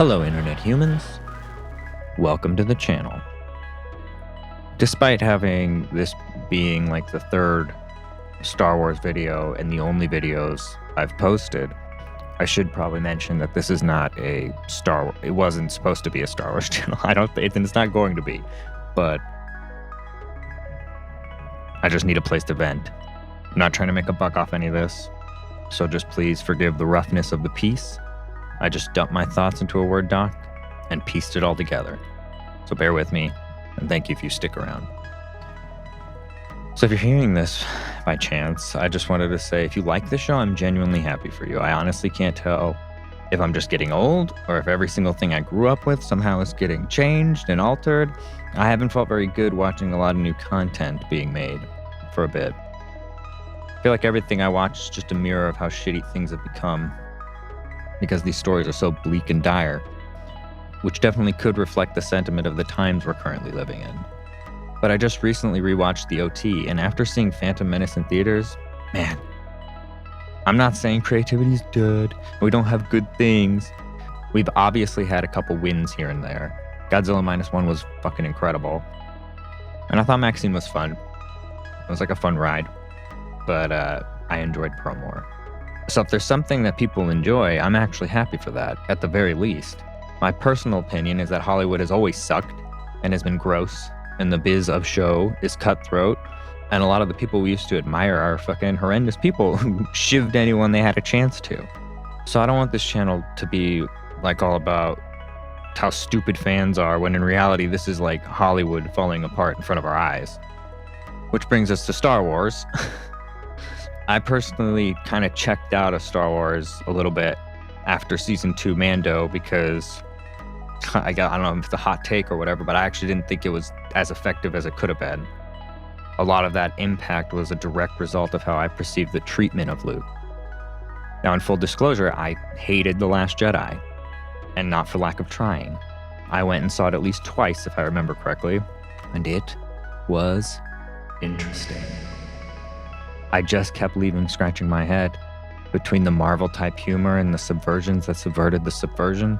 Hello, Internet humans. Welcome to the channel. Despite having this being like the third Star Wars video and the only videos I've posted, I should probably mention that this is not a it wasn't supposed to be a Star Wars channel. It's not going to be, but I just need a place to vent. I'm not trying to make a buck off any of this, so just please forgive the roughness of the piece. I just dumped my thoughts into a Word doc and pieced it all together. So bear with me, and thank you if you stick around. So if you're hearing this by chance, I just wanted to say, if you like the show, I'm genuinely happy for you. I honestly can't tell if I'm just getting old or if every single thing I grew up with somehow is getting changed and altered. I haven't felt very good watching a lot of new content being made for a bit. I feel like everything I watch is just a mirror of how shitty things have become, because these stories are so bleak and dire, which definitely could reflect the sentiment of the times we're currently living in. But I just recently rewatched the OT, and after seeing Phantom Menace in theaters, man, I'm not saying creativity's dead, and we don't have good things. We've obviously had a couple wins here and there. Godzilla Minus One was fucking incredible. And I thought Maxine was fun. It was like a fun ride, but I enjoyed Pearl more. So if there's something that people enjoy, I'm actually happy for that, at the very least. My personal opinion is that Hollywood has always sucked and has been gross, and the biz of show is cutthroat, and a lot of the people we used to admire are fucking horrendous people who shivved anyone they had a chance to. So I don't want this channel to be like all about how stupid fans are, when in reality this is like Hollywood falling apart in front of our eyes. Which brings us to Star Wars. I personally kind of checked out of Star Wars a little bit after season 2 Mando, because I don't know if it's a hot take or whatever, but I actually didn't think it was as effective as it could have been. A lot of that impact was a direct result of how I perceived the treatment of Luke. Now, in full disclosure, I hated The Last Jedi, and not for lack of trying. I went and saw it at least twice, if I remember correctly, and it was interesting. I just kept leaving scratching my head. Between the Marvel-type humor and the subversions that subverted the subversion,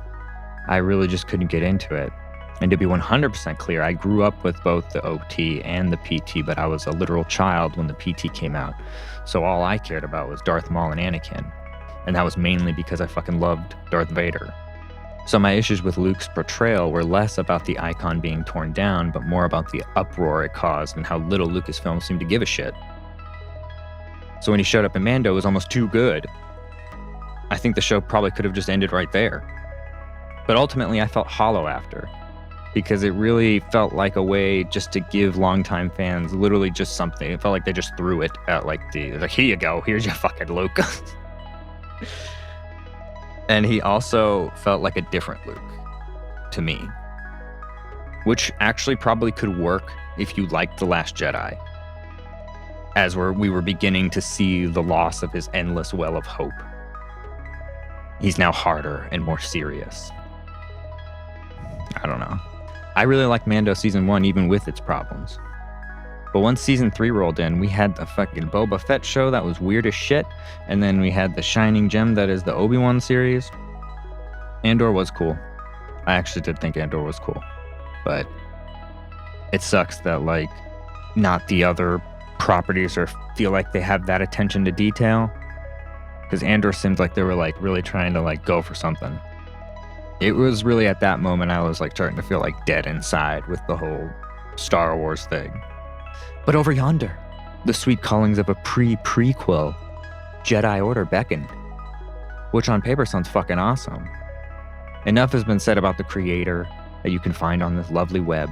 I really just couldn't get into it. And to be 100% clear, I grew up with both the OT and the PT, but I was a literal child when the PT came out. So all I cared about was Darth Maul and Anakin. And that was mainly because I fucking loved Darth Vader. So my issues with Luke's portrayal were less about the icon being torn down, but more about the uproar it caused and how little Lucasfilms seemed to give a shit. So when he showed up in Mando, it was almost too good. I think the show probably could have just ended right there. But ultimately, I felt hollow after, because it really felt like a way just to give longtime fans literally just something. It felt like they just threw it at like here you go, here's your fucking Luke. And he also felt like a different Luke to me, which actually probably could work if you liked The Last Jedi, as we were beginning to see the loss of his endless well of hope. He's now harder and more serious. I don't know. I really liked Mando Season 1, even with its problems. But once Season 3 rolled in, we had the fucking Boba Fett show that was weird as shit, and then we had the shining gem that is the Obi-Wan series. Andor was cool. I actually did think Andor was cool. But it sucks that, like, not the other properties or feel like they have that attention to detail, because Andor seemed like they were like really trying to like go for something. It was really at that moment I was like starting to feel like dead inside with the whole Star Wars thing. But over yonder, the sweet callings of a prequel, Jedi Order beckoned, which on paper sounds fucking awesome. Enough has been said about the creator that you can find on this lovely web,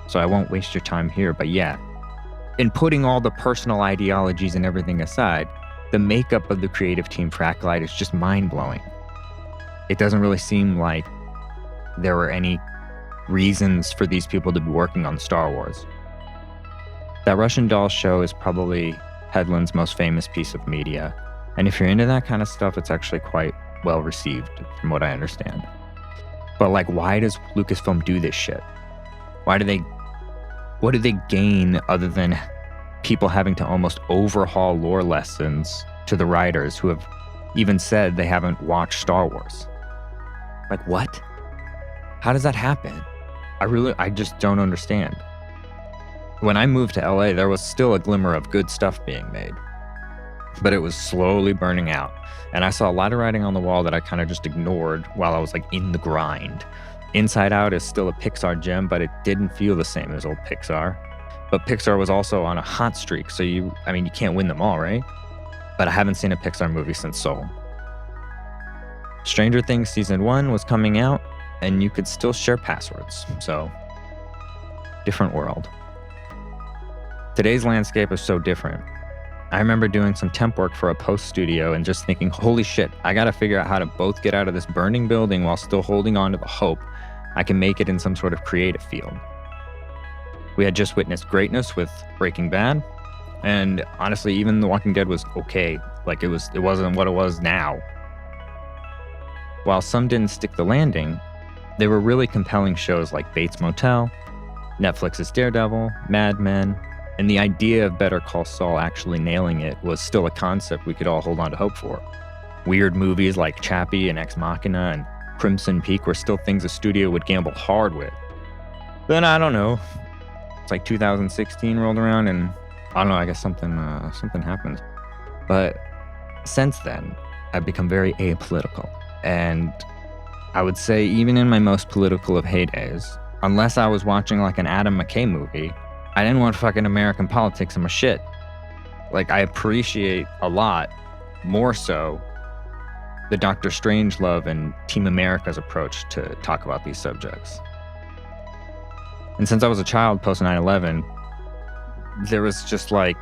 so I won't waste your time here, but yeah. In putting all the personal ideologies and everything aside, the makeup of the creative team for Acolyte is just mind-blowing. It doesn't really seem like there were any reasons for these people to be working on Star Wars. That Russian doll show is probably Headland's most famous piece of media, and if you're into that kind of stuff, it's actually quite well received, from what I understand. But like, why does Lucasfilm do this shit? What do they gain other than people having to almost overhaul lore lessons to the writers who have even said they haven't watched Star Wars? Like, what? How does that happen? I just don't understand. When I moved to LA, there was still a glimmer of good stuff being made, but it was slowly burning out. And I saw a lot of writing on the wall that I kind of just ignored while I was like in the grind. Inside Out is still a Pixar gem, but it didn't feel the same as old Pixar. But Pixar was also on a hot streak, so you can't win them all, right? But I haven't seen a Pixar movie since Soul. Stranger Things Season 1 was coming out, and you could still share passwords, so different world. Today's landscape is so different. I remember doing some temp work for a post studio and just thinking, holy shit, I gotta figure out how to both get out of this burning building while still holding on to the hope I can make it in some sort of creative field. We had just witnessed greatness with Breaking Bad, and honestly, even The Walking Dead was okay. Like, it wasn't what it was now. While some didn't stick the landing, they were really compelling shows like Bates Motel, Netflix's Daredevil, Mad Men, and the idea of Better Call Saul actually nailing it was still a concept we could all hold on to hope for. Weird movies like Chappie and Ex Machina and Crimson Peak were still things a studio would gamble hard with. Then I don't know. It's like 2016 rolled around and I don't know, I guess something happened. But since then, I've become very apolitical. And I would say even in my most political of heydays, unless I was watching like an Adam McKay movie, I didn't want fucking American politics in my shit. Like, I appreciate a lot, more so, the Dr. Strangelove and Team America's approach to talk about these subjects. And since I was a child post 9/11, there was like,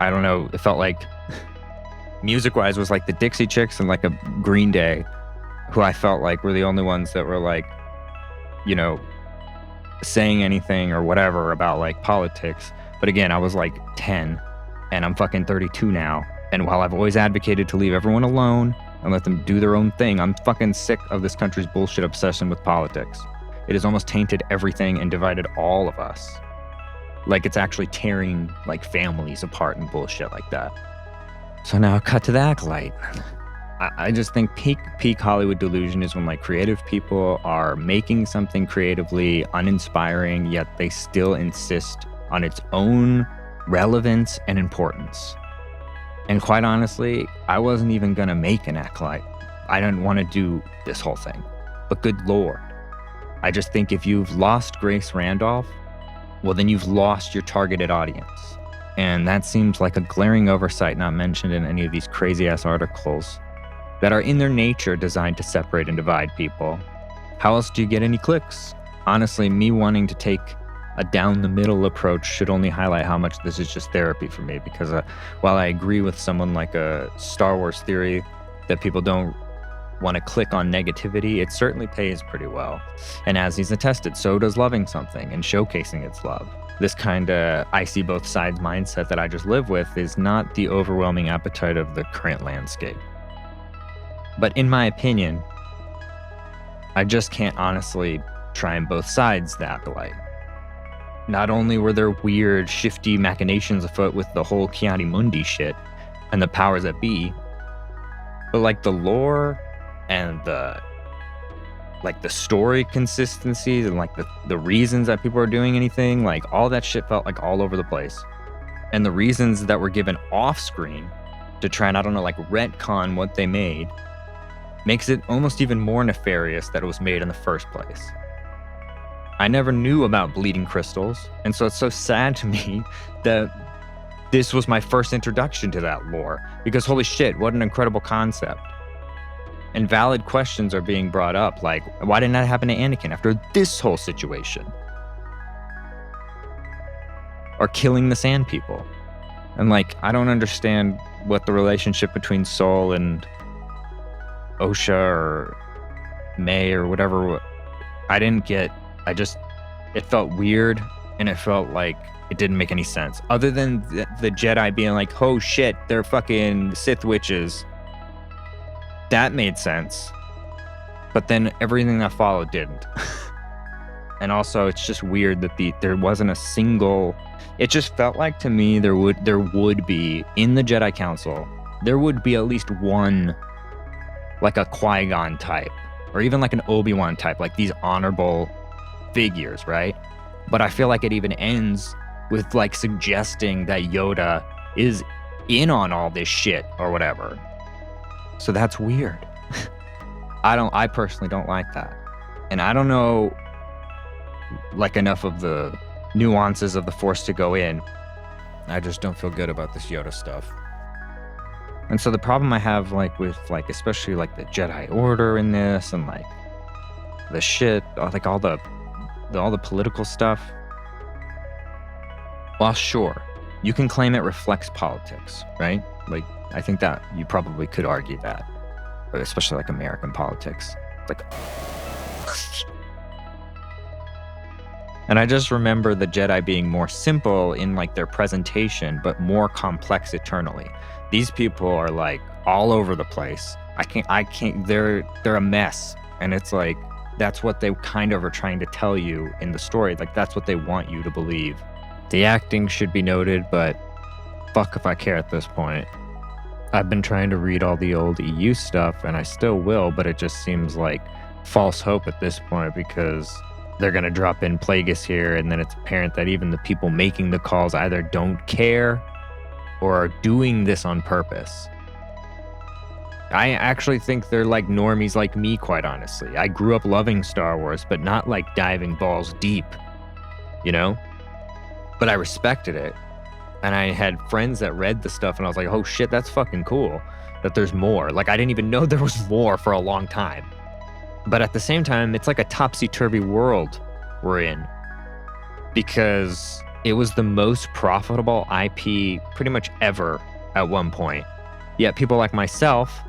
I don't know, it felt like music-wise was like the Dixie Chicks and like a Green Day, who I felt like were the only ones that were like, you know, saying anything or whatever about like politics. But again, I was like 10 and I'm fucking 32 now. And while I've always advocated to leave everyone alone and let them do their own thing, I'm fucking sick of this country's bullshit obsession with politics. It has almost tainted everything and divided all of us. Like, it's actually tearing like families apart and bullshit like that. So now cut to the Acolyte. I just think peak Hollywood delusion is when like creative people are making something creatively uninspiring, yet they still insist on its own relevance and importance. And quite honestly, I wasn't even gonna make an Acolyte. I didn't want to do this whole thing. But good Lord, I just think if you've lost Grace Randolph, well then you've lost your targeted audience. And that seems like a glaring oversight not mentioned in any of these crazy-ass articles that are in their nature designed to separate and divide people. How else do you get any clicks? Honestly, me wanting to take a down-the-middle approach should only highlight how much this is just therapy for me, because while I agree with someone like a Star Wars theory that people don't want to click on negativity, it certainly pays pretty well. And as he's attested, so does loving something and showcasing its love. This kind of I see both sides mindset that I just live with is not the overwhelming appetite of the current landscape. But in my opinion, I just can't honestly try on both sides the Acolyte. Not only were there weird, shifty machinations afoot with the whole Chiari Mundi shit and the powers that be, but like the lore and the story consistencies and like the reasons that people are doing anything, like all that shit felt like all over the place. And the reasons that were given off screen to try and, I don't know, like retcon what they made makes it almost even more nefarious that it was made in the first place. I never knew about bleeding crystals, and so it's so sad to me that this was my first introduction to that lore, because holy shit, what an incredible concept. And valid questions are being brought up, like, why didn't that happen to Anakin after this whole situation? Or killing the Sand People. And like, I don't understand what the relationship between Soul and Osha or May or whatever, I didn't get. It felt weird, and it felt like it didn't make any sense. Other than the Jedi being like, oh shit, they're fucking Sith witches. That made sense. But then everything that followed didn't. And also, it's just weird that there wasn't a single. It just felt like to me there would be in the Jedi Council, there would be at least one, like a Qui-Gon type, or even like an Obi-Wan type, like these honorable figures, right? But I feel like it even ends with like suggesting that Yoda is in on all this shit or whatever. So that's weird. I personally don't like that. And I don't know like enough of the nuances of the Force to go in. I just don't feel good about this Yoda stuff. And so the problem I have like with like especially like the Jedi Order in this and like the shit, like all the political stuff. Well, sure, you can claim it reflects politics, right? Like I think that you probably could argue that, but especially like American politics. Like, and I just remember the Jedi being more simple in like their presentation, but more complex eternally. These people are like all over the place. I can't, they're a mess. And it's like, that's what they kind of are trying to tell you in the story. Like that's what they want you to believe. The acting should be noted, but fuck if I care at this point. I've been trying to read all the old EU stuff and I still will, but it just seems like false hope at this point because they're going to drop in Plagueis here, and then it's apparent that even the people making the calls either don't care or are doing this on purpose. I actually think they're like normies like me, quite honestly. I grew up loving Star Wars, but not like diving balls deep, you know? But I respected it. And I had friends that read the stuff, and I was like, oh shit, that's fucking cool that there's more. Like, I didn't even know there was more for a long time. But at the same time, it's like a topsy-turvy world we're in because it was the most profitable IP pretty much ever at one point. Yet people like myself,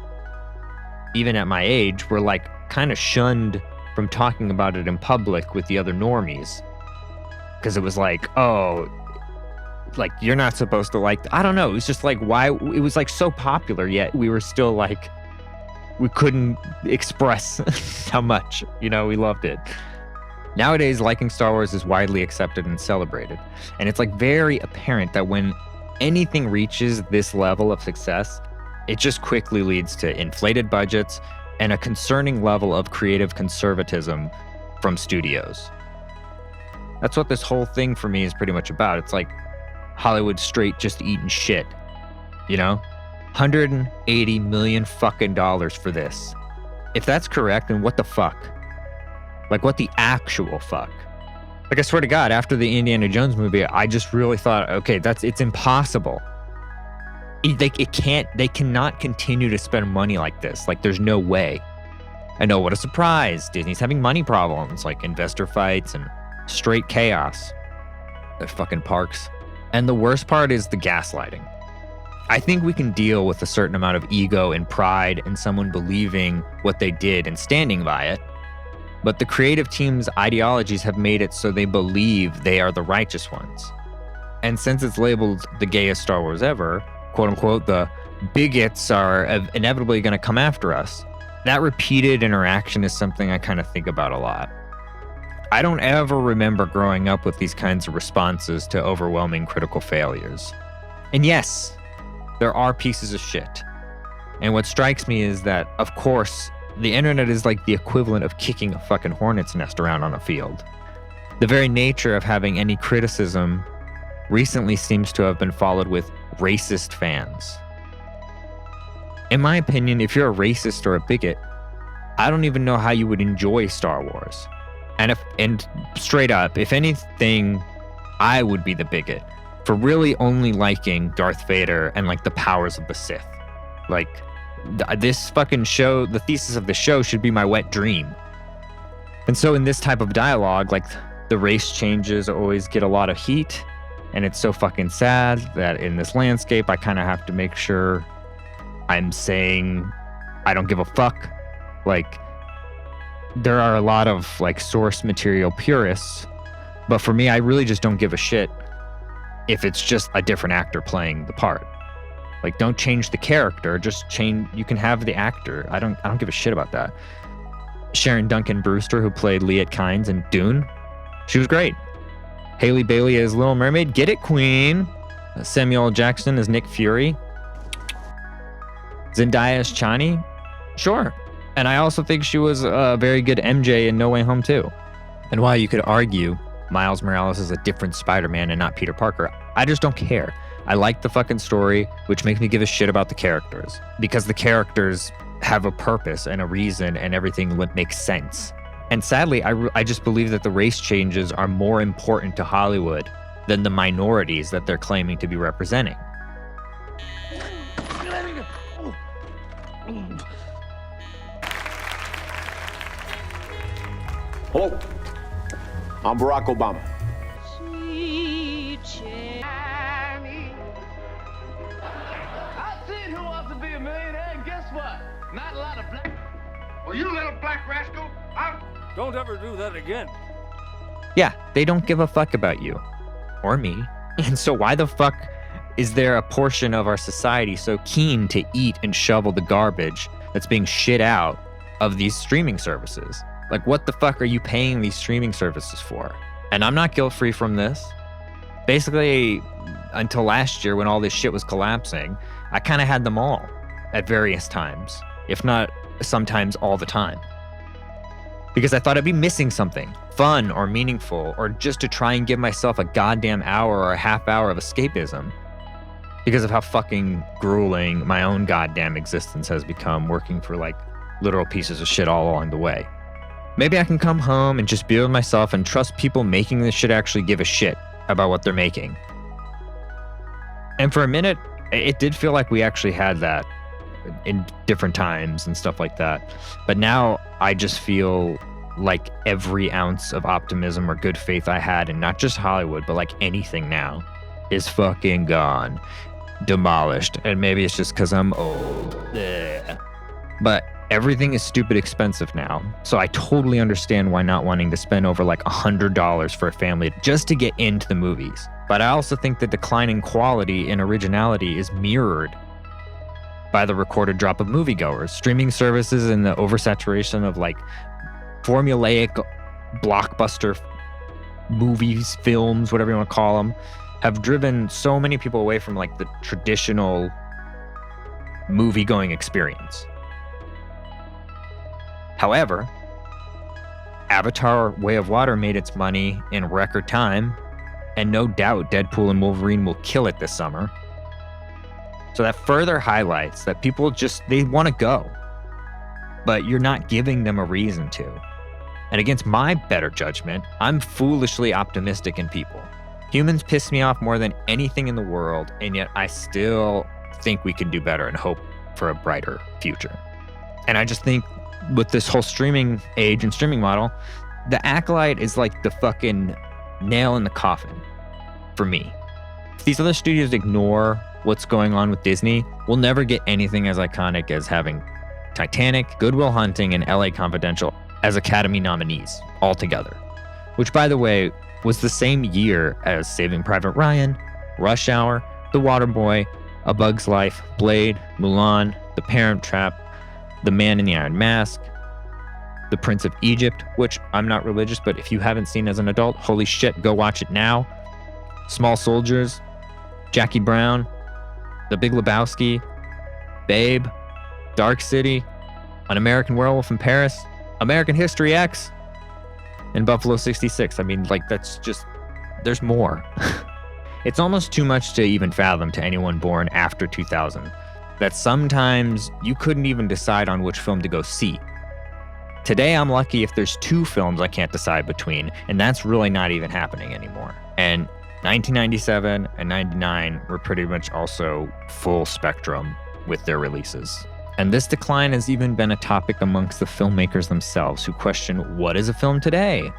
even at my age, were like kind of shunned from talking about it in public with the other normies. Because it was like, oh, like you're not supposed to like, I don't know. It was just like, why? It was like so popular, yet we were still like, we couldn't express how much, you know, we loved it. Nowadays, liking Star Wars is widely accepted and celebrated. And it's like very apparent that when anything reaches this level of success, it just quickly leads to inflated budgets and a concerning level of creative conservatism from studios. That's what this whole thing for me is pretty much about. It's like Hollywood straight just eating shit, you know? $180 million fucking dollars for this. If that's correct, then what the fuck? Like, what the actual fuck? Like, I swear to God, after the Indiana Jones movie, I just really thought, okay, it's impossible. They cannot continue to spend money like this. Like, there's no way. I know, what a surprise. Disney's having money problems, like investor fights and straight chaos. Their fucking parks. And the worst part is the gaslighting. I think we can deal with a certain amount of ego and pride and someone believing what they did and standing by it. But the creative team's ideologies have made it so they believe they are the righteous ones. And since it's labeled the gayest Star Wars ever, quote unquote, the bigots are inevitably going to come after us. That repeated interaction is something I kind of think about a lot. I don't ever remember growing up with these kinds of responses to overwhelming critical failures. And yes, there are pieces of shit. And what strikes me is that, of course, the internet is like the equivalent of kicking a fucking hornet's nest around on a field. The very nature of having any criticism recently seems to have been followed with racist fans. In my opinion, if you're a racist or a bigot, I don't even know how you would enjoy Star Wars. And straight up, if anything, I would be the bigot for really only liking Darth Vader and like the powers of the Sith. Like this fucking show, the thesis of the show should be my wet dream. And so in this type of dialogue, like the race changes always get a lot of heat. And it's so fucking sad that in this landscape, I kind of have to make sure I'm saying I don't give a fuck. Like, there are a lot of like source material purists, but for me, I really just don't give a shit if it's just a different actor playing the part. Like, don't change the character, just change. You can have the actor. I don't give a shit about that. Sharon Duncan Brewster, who played Liet Kynes in Dune, she was great. Hailey Bailey as Little Mermaid, get it, queen. Samuel L. Jackson as Nick Fury. Zendaya as Chani, sure. And I also think she was a very good MJ in No Way Home too. And while you could argue Miles Morales is a different Spider-Man and not Peter Parker, I just don't care. I like the fucking story, which makes me give a shit about the characters. Because the characters have a purpose and a reason and everything makes sense. And sadly, I just believe that the race changes are more important to Hollywood than the minorities that they're claiming to be representing. Hello, I'm Barack Obama. I've seen Who Wants to Be a Millionaire, and guess what? Not a lot of black. Well, you little black rascal, don't ever do that again. Yeah, they don't give a fuck about you. Or me. And so why the fuck is there a portion of our society so keen to eat and shovel the garbage that's being shit out of these streaming services? Like, what the fuck are you paying these streaming services for? And I'm not guilt-free from this. Basically, until last year when all this shit was collapsing, I kind of had them all at various times, if not sometimes all the time. Because I thought I'd be missing something fun or meaningful, or just to try and give myself a goddamn hour or a half hour of escapism because of how fucking grueling my own goddamn existence has become, working for like literal pieces of shit all along the way. Maybe I can come home and just be with myself and trust people making this shit actually give a shit about what they're making. And for a minute, it did feel like we actually had that in different times and stuff like that. But now I just feel like every ounce of optimism or good faith I had in not just Hollywood, but like anything now is fucking gone, demolished. And maybe it's just because I'm old. Ugh. But everything is stupid expensive now. So I totally understand why not wanting to spend over like $100 for a family just to get into the movies. But I also think the decline in quality and originality is mirrored by the recorded drop of moviegoers. Streaming services and the oversaturation of like formulaic blockbuster movies, films, whatever you want to call them, have driven so many people away from like the traditional movie-going experience. However, Avatar: Way of Water made its money in record time, and no doubt Deadpool and Wolverine will kill it this summer. So that further highlights that people they want to go, but you're not giving them a reason to. And against my better judgment, I'm foolishly optimistic in people. Humans piss me off more than anything in the world, and yet I still think we can do better and hope for a brighter future. And I just think with this whole streaming age and streaming model, the Acolyte is like the fucking nail in the coffin for me. If these other studios ignore what's going on with Disney, we'll never get anything as iconic as having Titanic, Good Will Hunting, and LA Confidential as Academy nominees altogether. Which, by the way, was the same year as Saving Private Ryan, Rush Hour, The Waterboy, A Bug's Life, Blade, Mulan, The Parent Trap, The Man in the Iron Mask, The Prince of Egypt, which I'm not religious, but if you haven't seen as an adult, holy shit, go watch it now. Small Soldiers, Jackie Brown, The Big Lebowski, Babe, Dark City, An American Werewolf in Paris, American History X, and Buffalo 66. I mean, like, that's just, there's more. It's almost too much to even fathom to anyone born after 2000, that sometimes you couldn't even decide on which film to go see. Today, I'm lucky if there's two films I can't decide between, and that's really not even happening anymore. And 1997 and 99 were pretty much also full spectrum with their releases. And this decline has even been a topic amongst the filmmakers themselves, who question, what is a film today?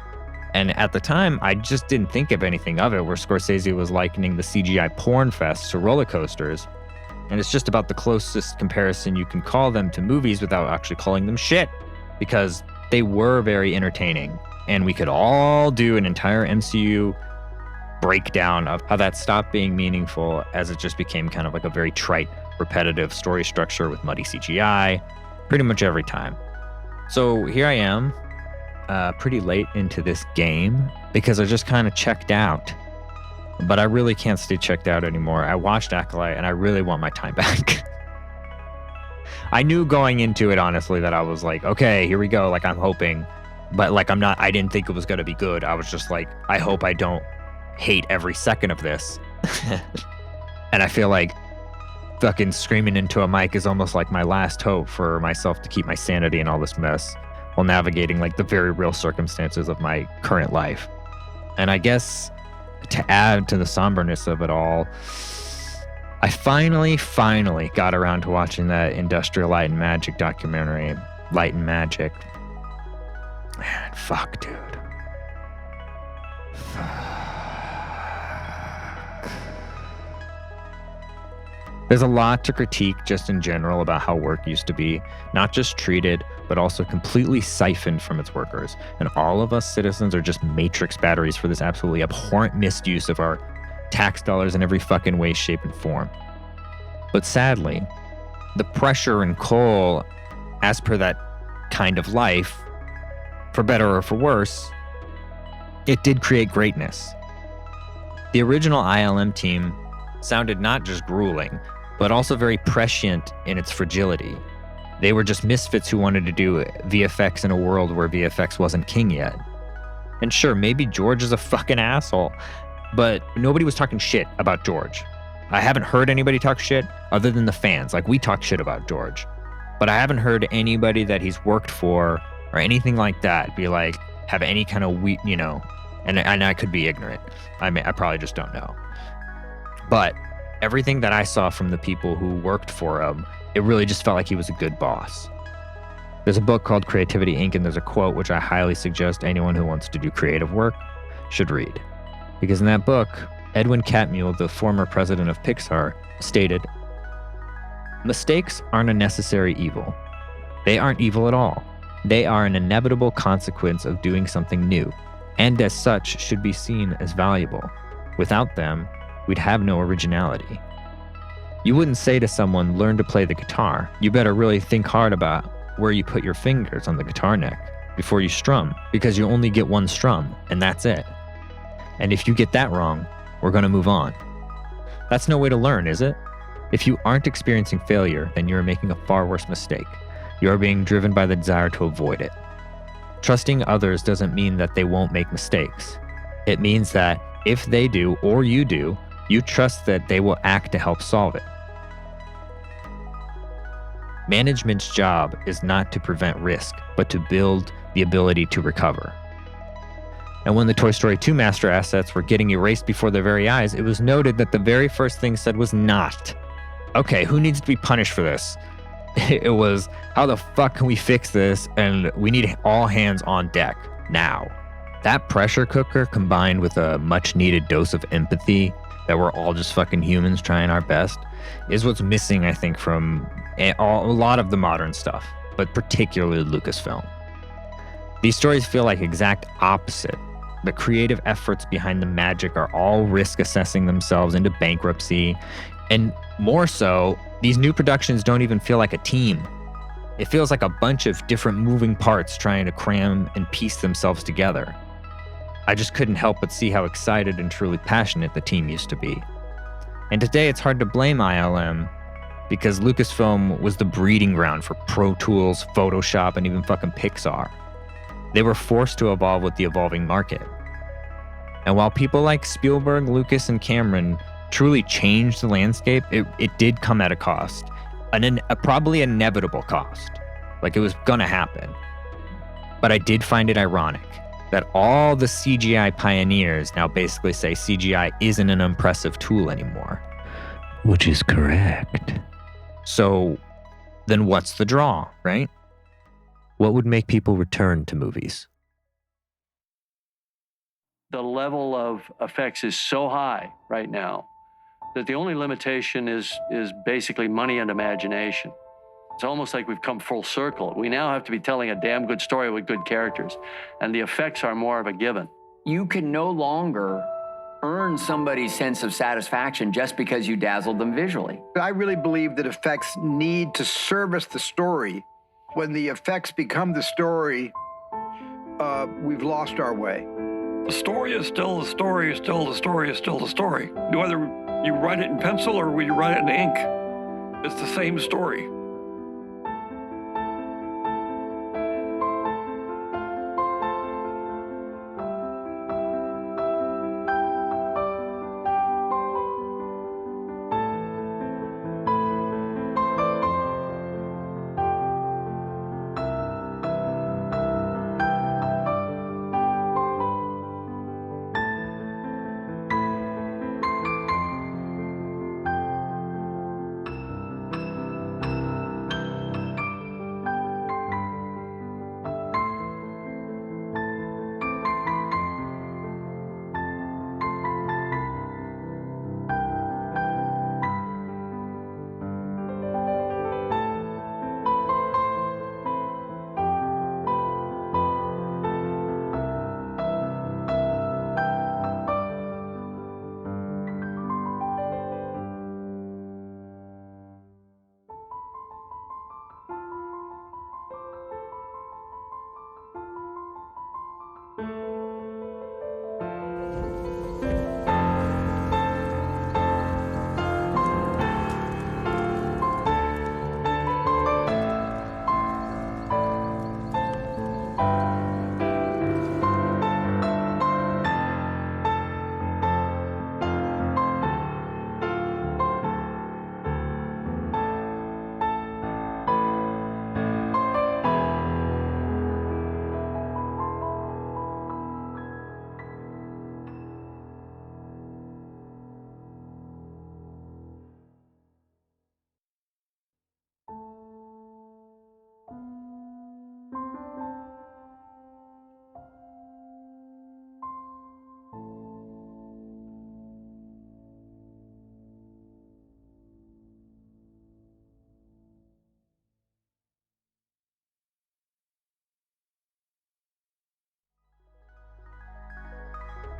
And at the time, I just didn't think of anything of it, where Scorsese was likening the CGI porn fest to roller coasters. And it's just about the closest comparison you can call them to movies without actually calling them shit, because they were very entertaining. And we could all do an entire MCU breakdown of how that stopped being meaningful as it just became kind of like a very trite, repetitive story structure with muddy CGI pretty much every time. So here I am, pretty late into this game because I just kind of checked out. But I really can't stay checked out anymore. I watched Acolyte and I really want my time back. I knew going into it, honestly, that I was like, okay, here we go. Like, I'm hoping, but like, I didn't think it was going to be good. I was just like, I hope I don't hate every second of this. And I feel like fucking screaming into a mic is almost like my last hope for myself to keep my sanity in all this mess while navigating like the very real circumstances of my current life. And I guess to add to the somberness of it all, I finally got around to watching that Industrial Light and Magic documentary, Light and Magic. Man, fuck, dude. There's a lot to critique just in general about how work used to be, not just treated, but also completely siphoned from its workers. And all of us citizens are just matrix batteries for this absolutely abhorrent misuse of our tax dollars in every fucking way, shape, and form. But sadly, the pressure and coal, as per that kind of life, for better or for worse, it did create greatness. The original ILM team sounded not just grueling, but also very prescient in its fragility. They were just misfits who wanted to do VFX in a world where VFX wasn't king yet. And sure, maybe George is a fucking asshole, but nobody was talking shit about George. I haven't heard anybody talk shit other than the fans. Like, we talk shit about George, but I haven't heard anybody that he's worked for or anything like that be like, have any kind of and I could be ignorant. I probably just don't know. But everything that I saw from the people who worked for him, it really just felt like he was a good boss. There's a book called Creativity Inc., and there's a quote which I highly suggest anyone who wants to do creative work should read. Because in that book, Edwin Catmull, the former president of Pixar, stated, "Mistakes aren't a necessary evil. They aren't evil at all. They are an inevitable consequence of doing something new, and as such should be seen as valuable. Without them, we'd have no originality. You wouldn't say to someone, learn to play the guitar. You better really think hard about where you put your fingers on the guitar neck before you strum, because you only get one strum, and that's it. And if you get that wrong, we're going to move on." That's no way to learn, is it? If you aren't experiencing failure, then you're making a far worse mistake. You're being driven by the desire to avoid it. Trusting others doesn't mean that they won't make mistakes. It means that if they do, or you do, you trust that they will act to help solve it. Management's job is not to prevent risk, but to build the ability to recover. And when the Toy Story 2 master assets were getting erased before their very eyes, it was noted that the very first thing said was not, "Okay, who needs to be punished for this?" It was, "How the fuck can we fix this? And we need all hands on deck now." That pressure cooker, combined with a much needed dose of empathy that we're all just fucking humans trying our best, is what's missing, I think, from a lot of the modern stuff, but particularly Lucasfilm. These stories feel like exact opposite. The creative efforts behind the magic are all risk assessing themselves into bankruptcy. And more so, these new productions don't even feel like a team. It feels like a bunch of different moving parts trying to cram and piece themselves together. I just couldn't help but see how excited and truly passionate the team used to be. And today it's hard to blame ILM, because Lucasfilm was the breeding ground for Pro Tools, Photoshop, and even fucking Pixar. They were forced to evolve with the evolving market. And while people like Spielberg, Lucas, and Cameron truly changed the landscape, it did come at a cost. A probably inevitable cost. Like, it was gonna happen. But I did find it ironic that all the CGI pioneers now basically say CGI isn't an impressive tool anymore. Which is correct. So then what's the draw, right? What would make people return to movies? The level of effects is so high right now that the only limitation is basically money and imagination. It's almost like we've come full circle. We now have to be telling a damn good story with good characters, and the effects are more of a given. You can no longer earn somebody's sense of satisfaction just because you dazzled them visually. I really believe that effects need to service the story. When the effects become the story, we've lost our way. The story is still the story, is still the story, is still the story. Whether you write it in pencil or you write it in ink, it's the same story.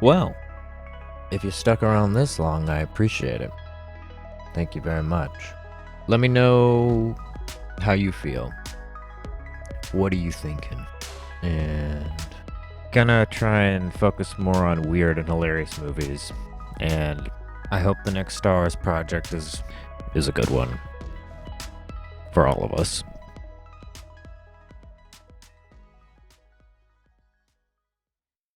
Well, if you stuck around this long, I appreciate it. Thank you very much. Let me know how you feel. What are you thinking? And gonna try and focus more on weird and hilarious movies. And I hope the next Star Wars project is a good one. For all of us.